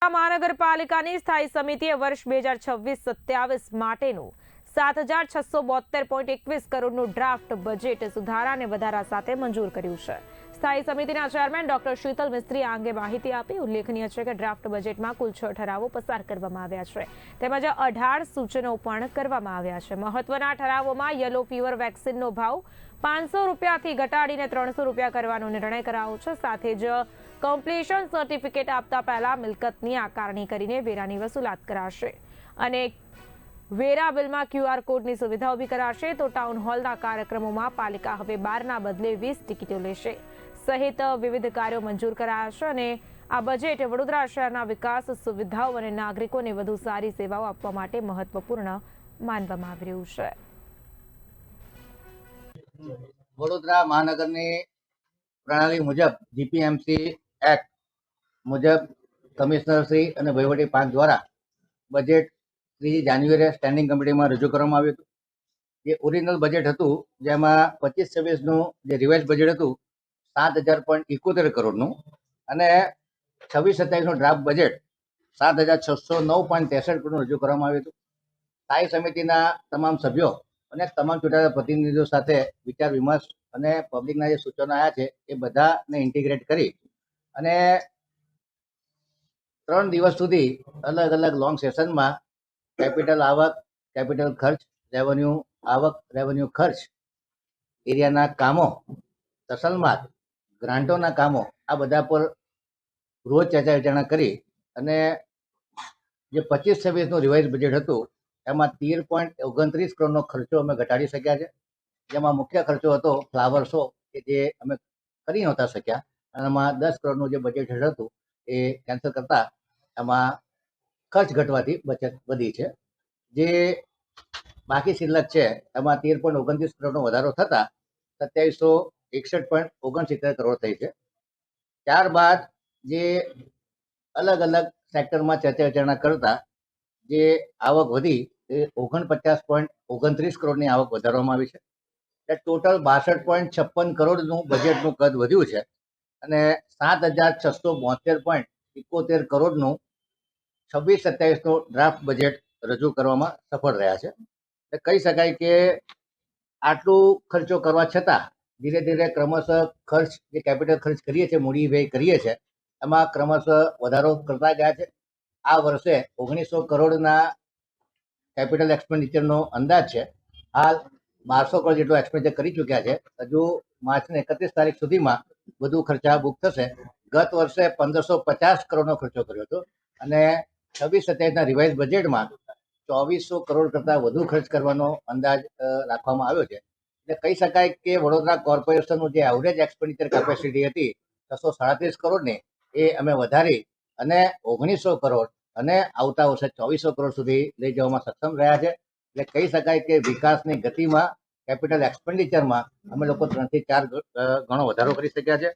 મહાનગરપાલિકાની સ્થાયી સમિતિએ વર્ષ 2026-27 માટેનું 7,672.21 કરોડનું ડ્રાફ્ટ બજેટ સુધારા અને વધારા સાથે મંજૂર કર્યું છે. સ્થાયી સમિતિના ચેરમેન ડોક્ટર શીતલ મિસ્ત્રીએ આ અંગે માહિતી આપી. ઉલ્લેખનીય છે કે ડ્રાફ્ટ બજેટમાં કુલ 6 ઠરાવો પસાર કરવામાં આવ્યા છે, તેમજ 18 સૂચનો પણ કરવામાં આવ્યા છે. મહત્વના ઠરાવોમાં યલો ફીવર વેક્સિનનો ભાવ 500 રૂપિયાથી ઘટાડીને 300 રૂપિયા કરવાનો નિર્ણય કરાયો છે. સાથે જ કમ્પ્લીશન સર્ટિફિકેટ આપતા પહેલા મિલકતની આકારણી કરીને વેરાની વસૂલાત કરાશે અને વેરા બિલમાં QR કોડની સુવિધા ઊભી કરાશે. તો ટાઉન હોલના કાર્યક્રમોમાં પાલિકા હવે 12ના બદલે 20 ટિકિટો લેશે સહિત વિવિધ કાર્યો મંજૂર કરાયા છે અને આ બજેટ વડોદરા શહેરના વિકાસ, સુવિધાઓ અને નાગરિકોને વધુ સારી સેવાઓ આપવા માટે મહત્વપૂર્ણ માનવામાં આવી રહ્યું છે. વડોદરા મહાનગરની પ્રણાલી મુજબ જીપીએમસી એક્ટ મુજબ કમિશનર શ્રી અને વહીવટી પાંચ દ્વારા બજેટ 3 જાન્યુઆરીએ સ્ટેન્ડિંગ કમિટીમાં રજૂ કરવામાં આવ્યું હતું. જે ઓરિજિનલ બજેટ હતું, જેમાં 25-26નું જે રિવાઇઝ બજેટ હતું 7,071 કરોડનું અને 26-27નું ડ્રાફ્ટ બજેટ 7,609.63 કરોડનું રજૂ કરવામાં આવ્યું હતું. સ્થાયી સમિતિના તમામ સભ્યો અને તમામ ચૂંટાયેલા પ્રતિનિધિઓ સાથે વિચાર વિમર્શ અને પબ્લિકના જે સૂચનો આવ્યા છે એ બધાને ઇન્ટિગ્રેટ કરી અને 3 દિવસ સુધી અલગ અલગ લોંગ સેશનમાં કેપિટલ આવક, કેપિટલ ખર્ચ, રેવન્યુ આવક, રેવન્યુ ખર્ચ, એરિયાના કામો, તસલમાત, ગ્રાન્ટોના કામો, આ બધા પર રોજ ચર્ચા વિચારણા કરી અને જે 25-26નું રિવાઇઝ બજેટ હતું એમાં 13.29 કરોડનો ખર્ચો અમે ઘટાડી શક્યા છે. જેમાં મુખ્ય ખર્ચો હતો ફ્લાવર શો, કે જે અમે કરી નહોતા શક્યા અને એમાં 10 કરોડનું જે બજેટ હતું એ કેન્સલ કરતા એમાં ખર્ચ ઘટવાથી બચત વધી છે. જે બાકી શિલ્લક છે એમાં 13.29 કરોડનો વધારો થતાં 2761.69 કરોડ થઈ છે. ત્યારબાદ જે અલગ અલગ સેક્ટરમાં ચર્ચા વિચારણા કરતા જે આવક વધી એ 49.29 કરોડની આવક વધારવામાં આવી છે. ટોટલ 62.56 કરોડનું બજેટનું કદ વધ્યું છે અને 7,672.71 કરોડનું 26-27નું ડ્રાફ્ટ બજેટ રજૂ કરવામાં સફળ રહ્યા છે. કહી શકાય કે આટલું ખર્ચો કરવા છતાં ધીરે ધીરે ક્રમશઃ ખર્ચ, જે કેપિટલ ખર્ચ કરીએ છીએ, મૂડી વ્યય કરીએ છીએ, એમાં ક્રમશઃ વધારો કરતા ગયા છે. આ વર્ષે 1900 કરોડના કેપિટલ એક્સપેન્ડિચરનો અંદાજ છે. હાલ 1200 કરોડ જેટલો એક્સપેન્ડિચર કરી ચૂક્યા છે. હજુ માર્ચની 31 તારીખ સુધીમાં વધુ ખર્ચા બુક થશે. ગત વર્ષે 1550 કરોડનો ખર્ચો કર્યો હતો અને 26-27ના રિવાઇઝ બજેટમાં 2400 કરોડ કરતાં વધુ ખર્ચ કરવાનો અંદાજ રાખવામાં આવ્યો છે. એટલે કહી શકાય કે વડોદરા કોર્પોરેશનનું જે એવરેજ એક્સપેન્ડિચર કેપેસિટી હતી 637 કરોડની, એ અમે વધારી અને 1900 કરોડ અને આવતા વર્ષે 2400 કરોડ સુધી લઈ જવામાં સક્ષમ રહ્યા છે. એટલે કહી શકાય કે વિકાસની ગતિમાં, કેપિટલ એક્સપેન્ડિચરમાં અમે લોકો 3 થી 4 ગણો વધારો કરી શક્યા છે.